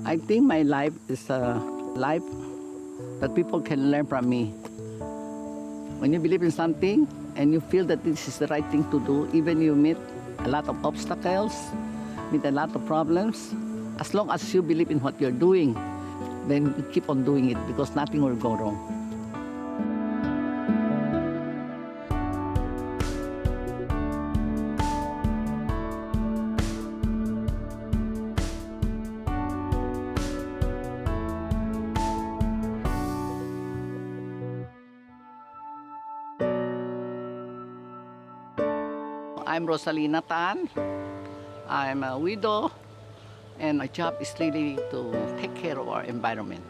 I think my life is a life that people can learn from me. When you believe in something and you feel that this is the right thing to do, even you meet a lot of obstacles, meet a lot of problems, as long as you believe in what you're doing, then you keep on doing it because nothing will go wrong. I'm Rosalina Tan. I'm a widow, and my job is really to take care of our environment.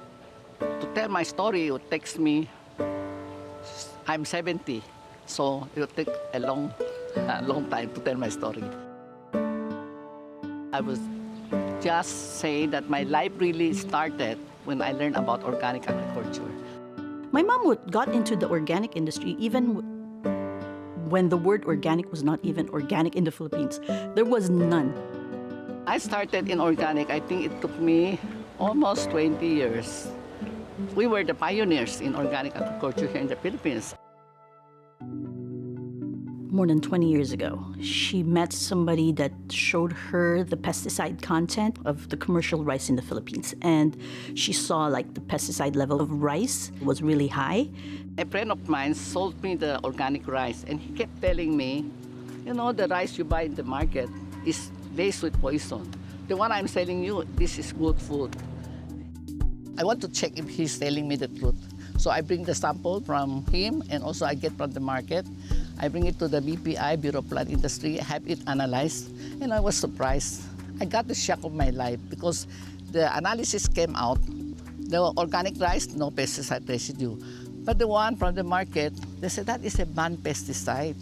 To tell my story, it takes me, I'm 70, so it will take a long time to tell my story. I would just say that my life really started when I learned about organic agriculture. My mom got into the organic industry even when the word organic was not even organic in the Philippines. There was none. I started in organic, I think it took me almost 20 years. We were the pioneers in organic agriculture here in the Philippines. More than 20 years ago, she met somebody that showed her the pesticide content of the commercial rice in the Philippines. And she saw like the pesticide level of rice was really high. A friend of mine sold me the organic rice, and he kept telling me, you know, the rice you buy in the market is laced with poison. The one I'm selling you, this is good food. I want to check if he's telling me the truth. So I bring the sample from him, and also I get from the market. I bring it to the BPI, Bureau of Plant Industry, have it analyzed, and I was surprised. I got the shock of my life because the analysis came out. The organic rice, no pesticide residue. But the one from the market, they said that is a banned pesticide.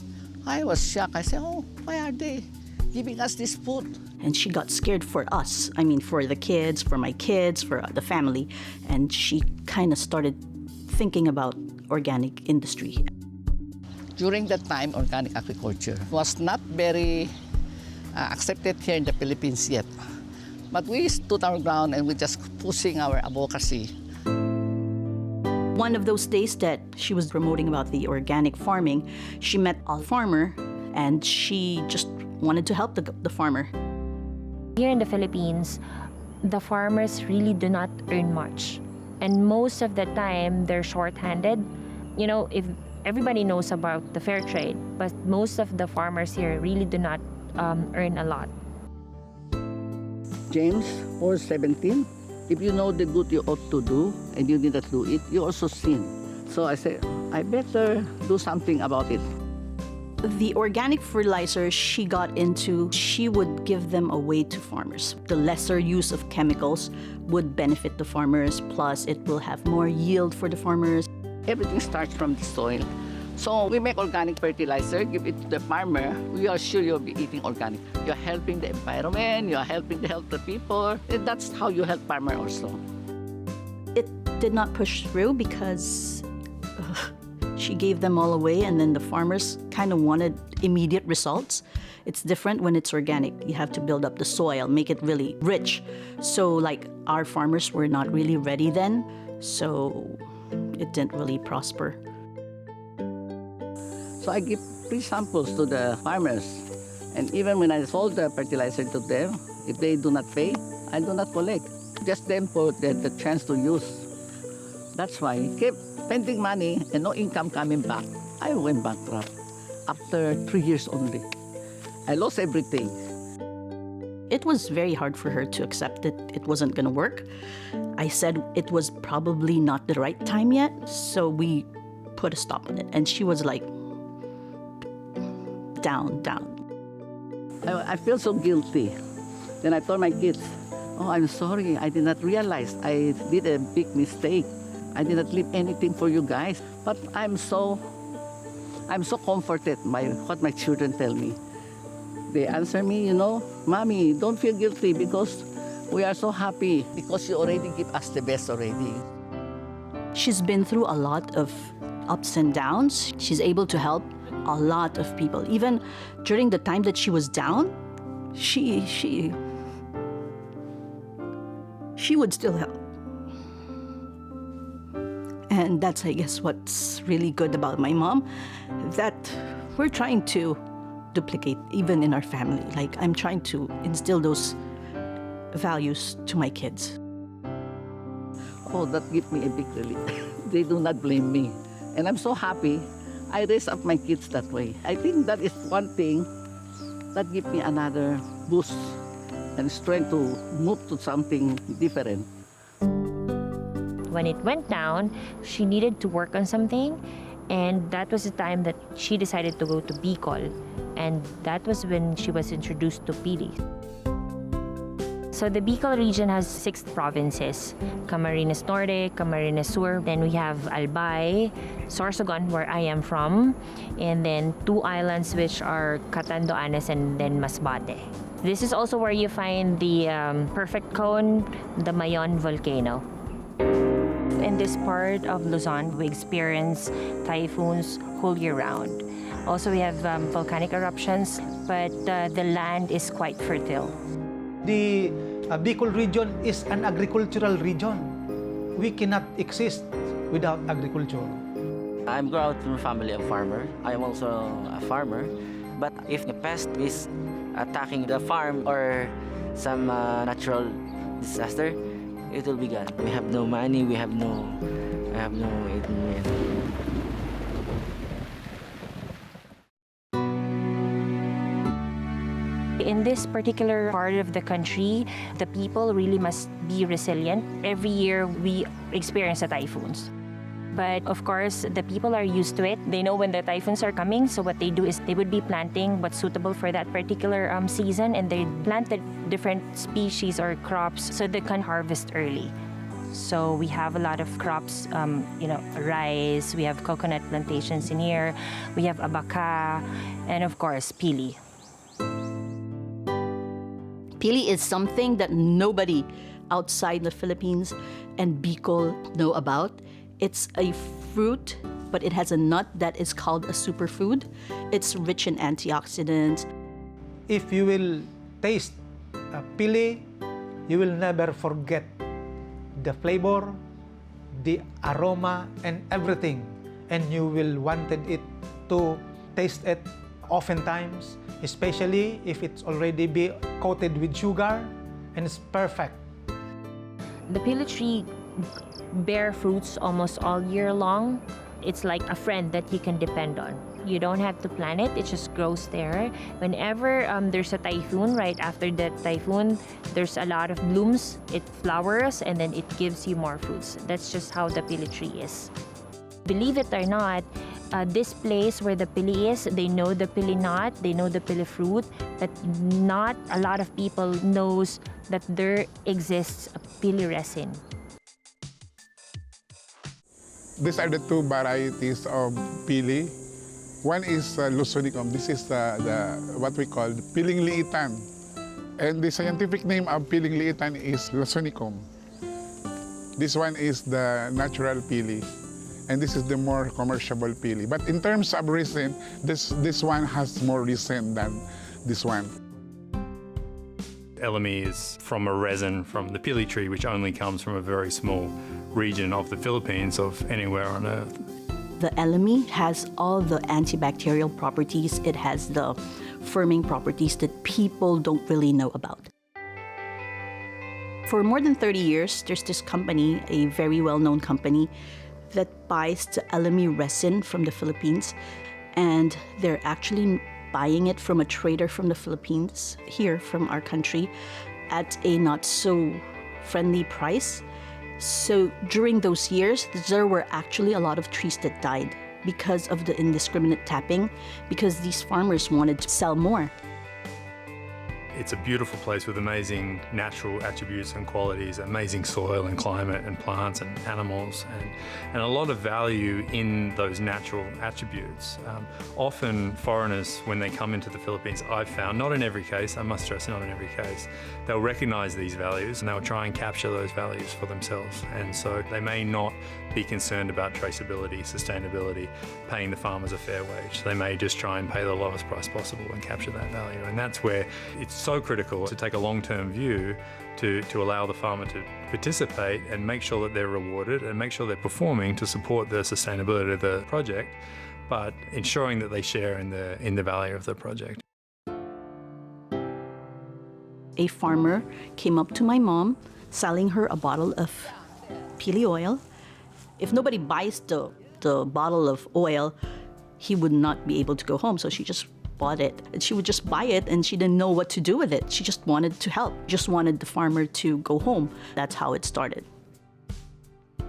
I was shocked. I said, oh, why are they giving us this food? And she got scared for us. I mean, for the kids, for my kids, for the family. And she kind of started thinking about organic industry. During that time, organic agriculture was not very accepted here in the Philippines yet. But we stood our ground and we just pushing our advocacy. One of those days that she was promoting about the organic farming, she met a farmer and she just wanted to help the farmer. Here in the Philippines, the farmers really do not earn much. And most of the time, they're short-handed. You know, if everybody knows about the fair trade, but most of the farmers here really do not earn a lot. James 4:17, if you know the good you ought to do and you did not do it, you also sin. So I said, I better do something about it. The organic fertilizer she got into, she would give them away to farmers. The lesser use of chemicals would benefit the farmers, plus it will have more yield for the farmers. Everything starts from the soil. So we make organic fertilizer, give it to the farmer. We are sure you'll be eating organic. You're helping the environment, you're helping to help the people. And that's how you help farmer also. It did not push through because she gave them all away, and then the farmers kind of wanted immediate results. It's different when it's organic. You have to build up the soil, make it really rich. So like our farmers were not really ready then, so it didn't really prosper. So I give free samples to the farmers. And even when I sold the fertilizer to them, if they do not pay, I do not collect. Just them for the chance to use. That's why I kept spending money and no income coming back. I went bankrupt after 3 years only. I lost everything. It was very hard for her to accept that it wasn't going to work. I said it was probably not the right time yet, so we put a stop on it. And she was like, down. I feel so guilty. Then I told my kids, oh, I'm sorry. I did not realize I did a big mistake. I did not leave anything for you guys. But I'm so comforted by what my children tell me. They answer me, you know, Mommy, don't feel guilty because we are so happy because you already give us the best already. She's been through a lot of ups and downs. She's able to help a lot of people. Even during the time that she was down, she she would still help. And that's, I guess, what's really good about my mom, that we're trying to duplicate even in our family. Like, I'm trying to instill those values to my kids. Oh, that gives me a big relief. They do not blame me. And I'm so happy I raise up my kids that way. I think that is one thing that gives me another boost and strength to move to something different. When it went down, she needed to work on something, and that was the time that she decided to go to Bicol, and that was when she was introduced to Pili. So the Bicol region has 6 provinces: Camarines Norte, Camarines Sur, then we have Albay, Sorsogon, where I am from, and then 2 islands which are Catanduanes and then Masbate. This is also where you find the perfect cone, the Mayon volcano. In this part of Luzon, we experience typhoons whole year round. Also, we have volcanic eruptions, but the land is quite fertile. The Bicol region is an agricultural region. We cannot exist without agriculture. I'm grown up in a family of farmer. I'm also a farmer. But if the pest is attacking the farm or some natural disaster, it will be gone. We have no money, we have no way to live. In this particular part of the country, the people really must be resilient. Every year we experience the typhoons. But of course, the people are used to it. They know when the typhoons are coming, so what they do is they would be planting what's suitable for that particular season, and they plant the different species or crops so they can harvest early. So we have a lot of crops, rice, we have coconut plantations in here, we have abaca, and of course, pili. Pili is something that nobody outside the Philippines and Bicol know about. It's a fruit, but it has a nut that is called a superfood. It's rich in antioxidants. If you will taste pili, you will never forget the flavor, the aroma, and everything. And you will wanted it to taste it oftentimes, especially if it's already be coated with sugar, and it's perfect. The pili tree bear fruits almost all year long. It's like a friend that you can depend on. You don't have to plant it, it just grows there. Whenever there's a typhoon, right after that typhoon, there's a lot of blooms, it flowers, and then it gives you more fruits. That's just how the pili tree is. Believe it or not, this place where the pili is, they know the pili nut, they know the pili fruit, but not a lot of people knows that there exists a pili resin. These are the 2 varieties of pili. One is Lusonicum. This is what we call piling liitan. And the scientific name of piling liitan is Lusonicum. This one is the natural pili. And this is the more commercial pili. But in terms of resin, this one has more resin than this one. Elemi is from a resin from the pili tree, which only comes from a very small region of the Philippines, of anywhere on Earth. The Elemi has all the antibacterial properties. It has the firming properties that people don't really know about. For more than 30 years, there's this company, a very well-known company, that buys the Elemi resin from the Philippines, and they're actually buying it from a trader from the Philippines, here from our country, at a not so friendly price. So during those years, there were actually a lot of trees that died because of the indiscriminate tapping, because these farmers wanted to sell more. It's a beautiful place with amazing natural attributes and qualities, amazing soil and climate and plants and animals, and a lot of value in those natural attributes. Often foreigners, when they come into the Philippines, I've found, not in every case, I must stress not in every case, they'll recognize these values and they'll try and capture those values for themselves. And so they may not be concerned about traceability, sustainability, paying the farmers a fair wage. They may just try and pay the lowest price possible and capture that value. And that's where it's so critical to take a long-term view to allow the farmer to participate and make sure that they're rewarded and make sure they're performing to support the sustainability of the project, but ensuring that they share in the value of the project. A farmer came up to my mom selling her a bottle of pili oil. If nobody buys the bottle of oil, he would not be able to go home. So she just bought it. And she would just buy it and she didn't know what to do with it. She just wanted to help, just wanted the farmer to go home. That's how it started.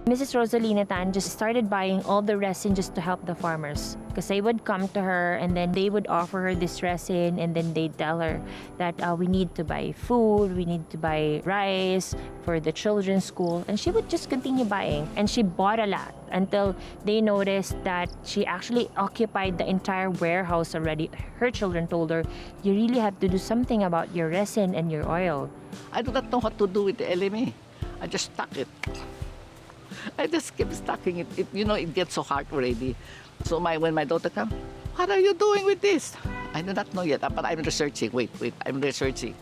Mrs. Rosalina Tan just started buying all the resin just to help the farmers. Because they would come to her and then they would offer her this resin and then they'd tell her that we need to buy food, we need to buy rice for the children's school. And she would just continue buying. And she bought a lot until they noticed that she actually occupied the entire warehouse already. Her children told her, you really have to do something about your resin and your oil. I do not know what to do with the Elemi. I just stuck it. I just keep stacking it. It gets so hard already. So when my daughter comes, what are you doing with this? I do not know yet, but I'm researching. Wait, I'm researching.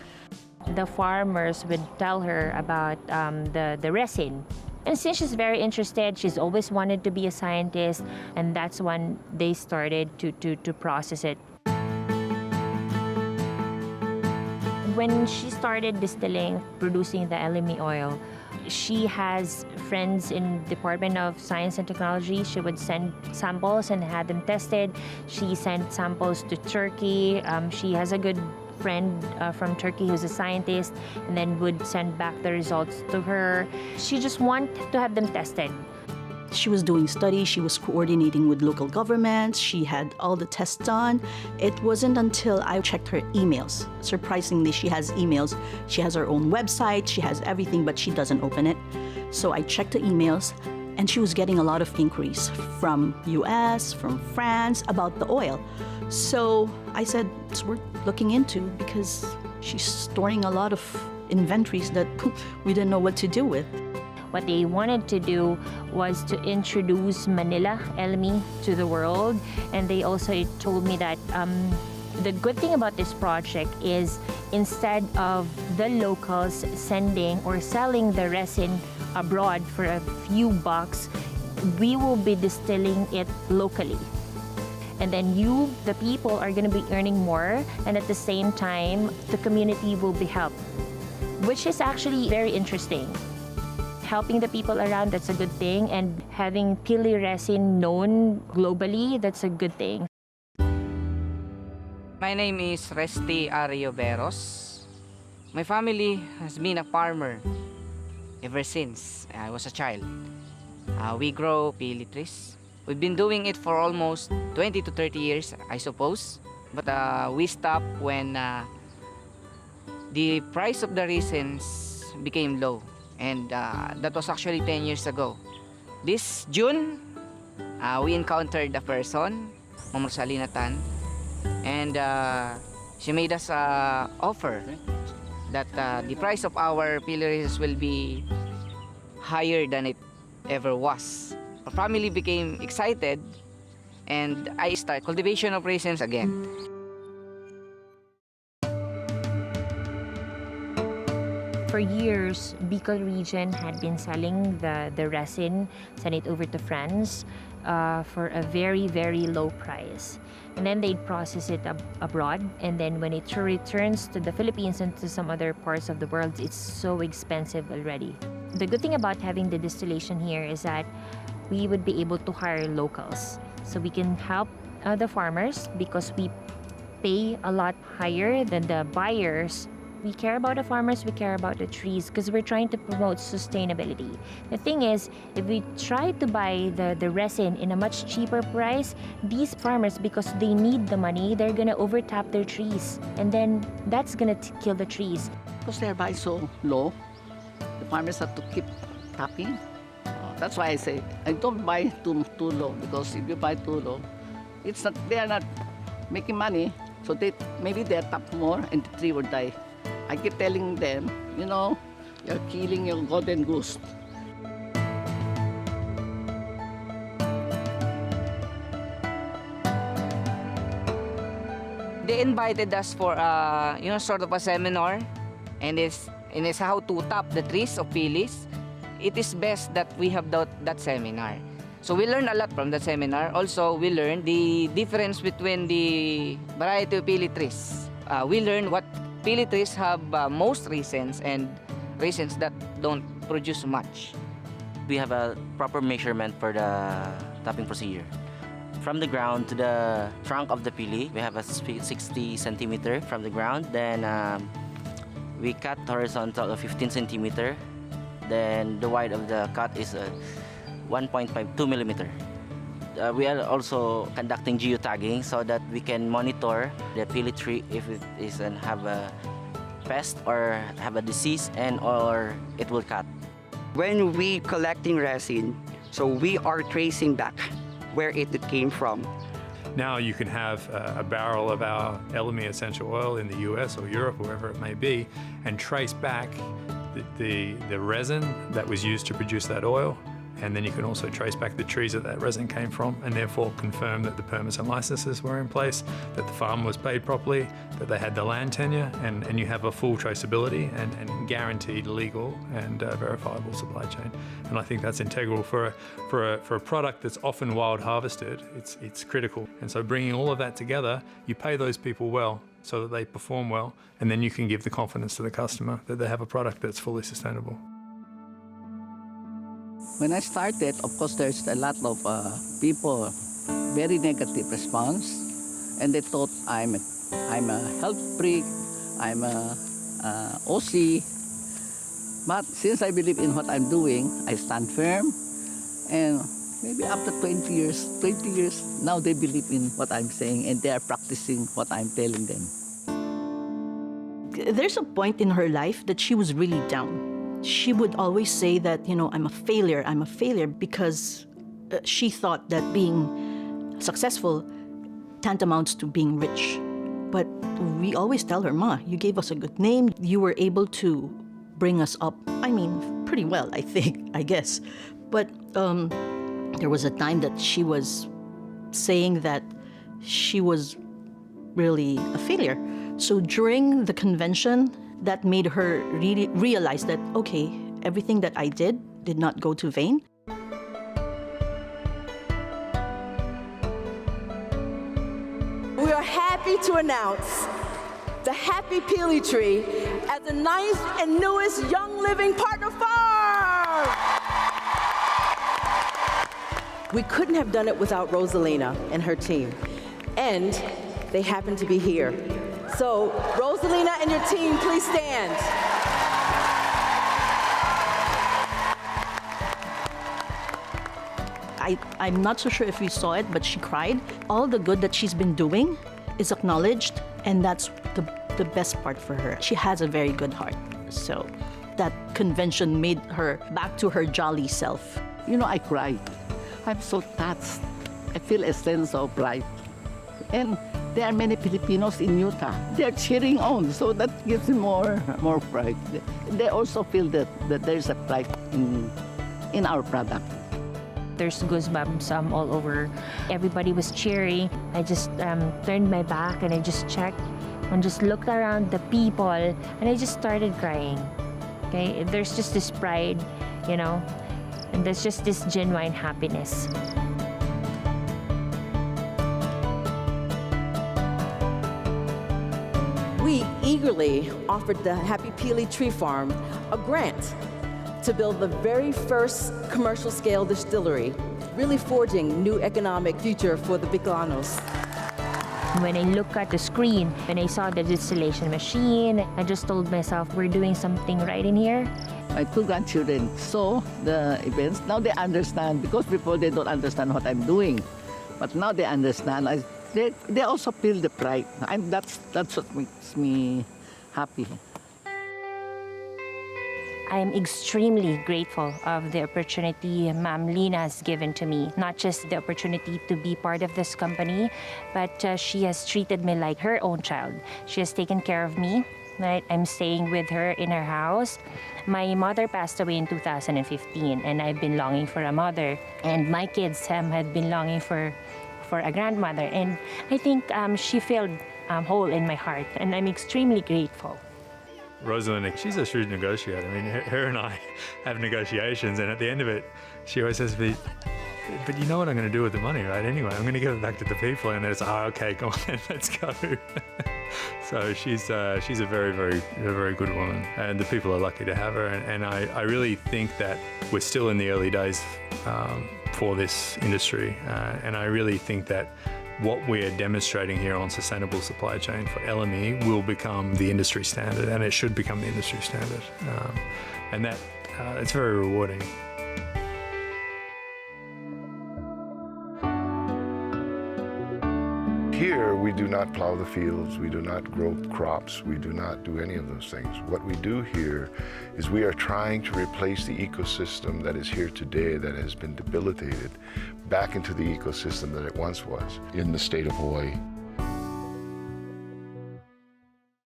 The farmers would tell her about the resin. And since she's very interested, she's always wanted to be a scientist, and that's when they started to process it. When she started distilling, producing the Elemi oil, she has friends in Department of Science and Technology. She would send samples and had them tested. She sent samples to Turkey. She has a good friend from Turkey who's a scientist and then would send back the results to her. She just wanted to have them tested. She was doing studies, she was coordinating with local governments, she had all the tests done. It wasn't until I checked her emails. Surprisingly, she has emails. She has her own website, she has everything, but she doesn't open it. So I checked the emails, and she was getting a lot of inquiries from US, from France about the oil. So I said, it's worth looking into because she's storing a lot of inventories that we didn't know what to do with. What they wanted to do was to introduce Manila Elemi to the world. And they also told me that the good thing about this project is instead of the locals sending or selling the resin abroad for a few bucks, we will be distilling it locally. And then you, the people, are going to be earning more, and at the same time, the community will be helped, which is actually very interesting. Helping the people around, that's a good thing, and having pili resin known globally, that's a good thing. My name is Resti Arioberos. My family has been a farmer ever since I was a child. We grow pili trees. We've been doing it for almost 20 to 30 years, I suppose. But we stopped when the price of the resins became low. And that was actually 10 years ago. This June, we encountered a person, Ma'am Rosalina Tan, and she made us an offer that the price of our pili resins will be higher than it ever was. Our family became excited, and I started cultivation of raisins again. For years, Bicol region had been selling the resin, send it over to France for a very, very low price. And then they'd process it abroad, and then when it returns to the Philippines and to some other parts of the world, it's so expensive already. The good thing about having the distillation here is that we would be able to hire locals. So we can help the farmers because we pay a lot higher than the buyers. We care about the farmers, we care about the trees because we're trying to promote sustainability. The thing is, if we try to buy the resin in a much cheaper price, these farmers, because they need the money, they're gonna overtap their trees. And then that's gonna kill the trees. Because they're buying so low, the farmers have to keep tapping. That's why I say, I don't buy too low, because if you buy too low, they are not making money, so maybe they'll tap more and the tree will die. I keep telling them, you're killing your golden goose. Hindi, they invited us for sort of a seminar, and it's how to tap the trees of pilis. It is best that we have that seminar. So we learned a lot from that seminar. Also, we learned the difference between the variety of pili trees. We learned what pili trees have most resins and resins that don't produce much. We have a proper measurement for the tapping procedure. From the ground to the trunk of the pili, we have a 60 centimeter from the ground. Then we cut horizontal of 15 centimeter. Then the width of the cut is 1.52 millimeter. We are also conducting geotagging so that we can monitor the pili tree if it is and have a pest or have a disease or it will cut. When we collecting resin, so we are tracing back where it came from. Now you can have a barrel of our Elemi essential oil in the US or Europe, wherever it may be, and trace back the resin that was used to produce that oil. And then you can also trace back the trees that resin came from, and therefore confirm that the permits and licenses were in place, that the farm was paid properly, that they had the land tenure, and you have a full traceability and guaranteed legal and verifiable supply chain. And I think that's integral for a product that's often wild harvested. It's critical. And so bringing all of that together, you pay those people well so that they perform well, and then you can give the confidence to the customer that they have a product that's fully sustainable. When I started, of course, there's a lot of people, very negative response, and they thought I'm a health freak, I'm a OC. But since I believe in what I'm doing, I stand firm, and maybe after 20 years, now they believe in what I'm saying, and they are practicing what I'm telling them. There's a point in her life that she was really down. She would always say that, I'm a failure because she thought that being successful tantamounts to being rich. But we always tell her, Ma, you gave us a good name. You were able to bring us up, pretty well, I guess. But there was a time that she was saying that she was really a failure. So during the convention, that made her really realize that, okay, everything that I did not go to vain. We are happy to announce the Happy Pili Tree as the 9th and newest Young Living Partner Farm. We couldn't have done it without Rosalina and her team, and they happen to be here. So, Rosalina and your team, please stand. I'm not so sure if you saw it, but she cried. All the good that she's been doing is acknowledged, and that's the best part for her. She has a very good heart. So that convention made her back to her jolly self. I cried. I'm so touched. I feel a sense of pride. And there are many Filipinos in Utah. They're cheering on, so that gives me more pride. They also feel that there's a pride in our product. There's goosebumps all over. Everybody was cheering. I just turned my back and I just checked and just looked around the people and I just started crying. Okay, there's just this pride, and there's just this genuine happiness. We eagerly offered the Happy Pili Tree Farm a grant to build the very first commercial-scale distillery, really forging new economic future for the Bicolanos. When I look at the screen, when I saw the distillation machine, I just told myself, we're doing something right in here. My 2 grandchildren saw the events. Now they understand, because before they don't understand what I'm doing. But now they understand. They also feel the pride. And that's what makes me happy. I am extremely grateful of the opportunity Ma'am Lina has given to me. Not just the opportunity to be part of this company, but she has treated me like her own child. She has taken care of me. Right? I'm staying with her in her house. My mother passed away in 2015, and I've been longing for a mother. And my kids had been longing for a grandmother. And I think she filled hole in my heart, and I'm extremely grateful. Rosalind, she's a shrewd negotiator. I mean, her and I have negotiations, and at the end of it, she always says to me, but you know what I'm going to do with the money, right? Anyway, I'm going to give it back to the people, and then it's, okay, go on, then, let's go. So she's a very good woman, and the people are lucky to have her. And I really think that we're still in the early days for this industry, and I really think that what we're demonstrating here on sustainable supply chain for Elemi will become the industry standard, and it should become the industry standard, and that it's very rewarding. Here, we do not plow the fields, we do not grow crops, we do not do any of those things. What we do here is we are trying to replace the ecosystem that is here today that has been debilitated back into the ecosystem that it once was in the state of Hawaii.